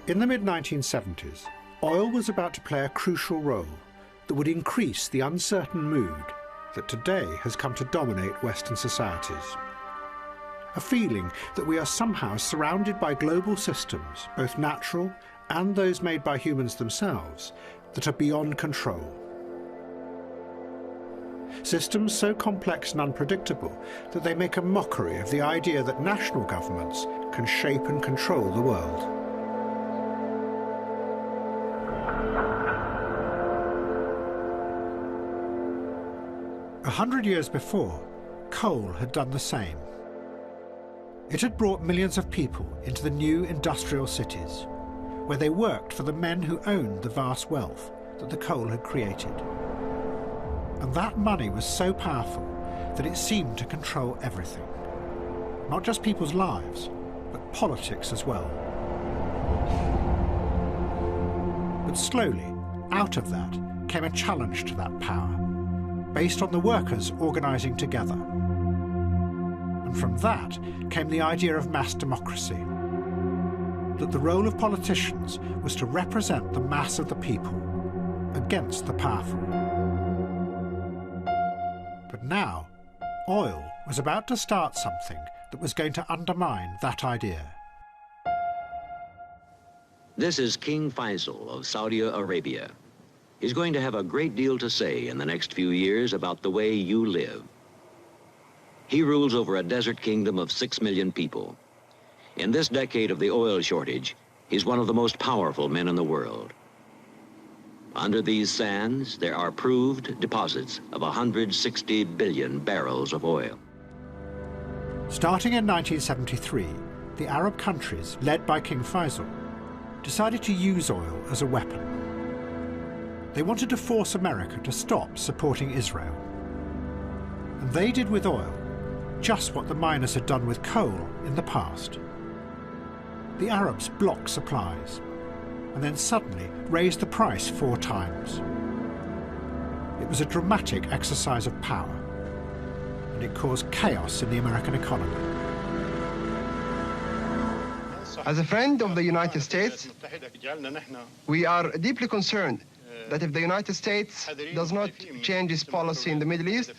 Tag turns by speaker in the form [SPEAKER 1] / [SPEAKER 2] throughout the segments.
[SPEAKER 1] In the mid-1970s, oil was about to play a crucial role that would increase the uncertain mood that today has come to dominate Western societies. A feeling that we are somehow surrounded by global systems, both natural and those made by humans themselves, that are beyond control. Systems so complex and unpredictable that they make a mockery of the idea that national governments can shape and control the world. A 100 years before, coal had done the same. It had brought millions of people into the new industrial cities, where they worked for the men who owned the vast wealth that the coal had created. And that money was so powerful that it seemed to control everything. Not just people's lives, but politics as well. But slowly, out of that came a challenge to that power, based on the workers organising together. And from that came the idea of mass democracy, that the role of politicians was to represent the mass of the people against the powerful. But now, oil was about to start something that was going to undermine that idea.
[SPEAKER 2] This is King Faisal of Saudi Arabia. He's going to have a great deal to say in the next few years about the way you live. He rules over a desert kingdom of 6 million people. In this decade of the oil shortage, he's one of the most powerful men in the world. Under these sands, there are proved deposits of 160 billion barrels of oil.
[SPEAKER 1] Starting in 1973, the Arab countries, led by King Faisal, decided to use oil as a weapon. They wanted to force America to stop supporting Israel. And they did with oil just what the miners had done with coal in the past. The Arabs blocked supplies, and then suddenly raised the price 4 times. It was a dramatic exercise of power, and it caused chaos in the American economy.
[SPEAKER 3] As a friend of the United States, we are deeply concerned that if the United States does not change its policy in the Middle East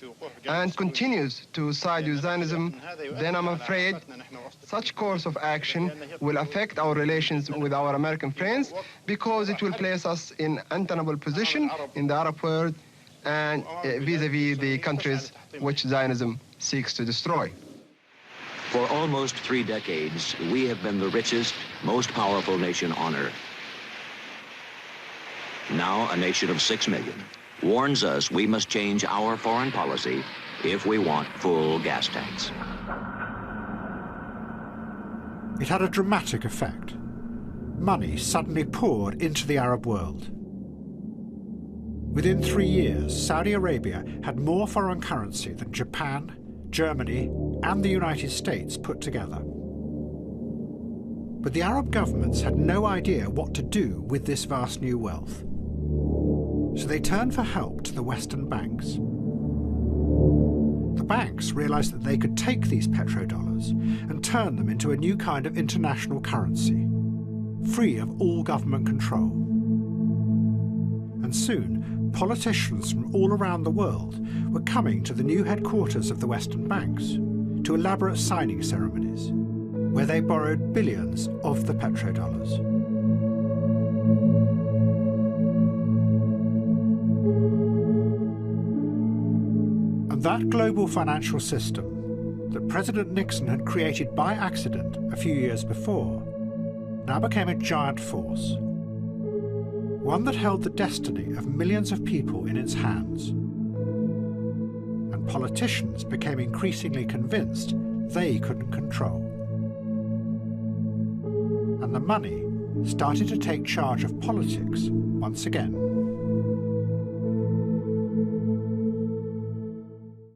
[SPEAKER 3] and continues to side with Zionism, then I'm afraid such course of action will affect our relations with our American friends, because it will place us in an untenable position in the Arab world and vis-a-vis the countries which Zionism seeks to destroy.
[SPEAKER 2] For almost 3 decades, we have been the richest, most powerful nation on earth. Now a nation of 6 million warns us we must change our foreign policy if we want full gas tanks.
[SPEAKER 1] It had a dramatic effect. Money suddenly poured into the Arab world. Within 3 years, Saudi Arabia had more foreign currency than Japan, Germany, and the United States put together. But the Arab governments had no idea what to do with this vast new wealth. So they turned for help to the Western banks. The banks realized that they could take these petrodollars and turn them into a new kind of international currency, free of all government control. And soon, politicians from all around the world were coming to the new headquarters of the Western banks to elaborate signing ceremonies, where they borrowed billions of the petrodollars. And that global financial system that President Nixon had created by accident a few years before now became a giant force, one that held the destiny of millions of people in its hands. And politicians became increasingly convinced they couldn't control. And the money started to take charge of politics once again.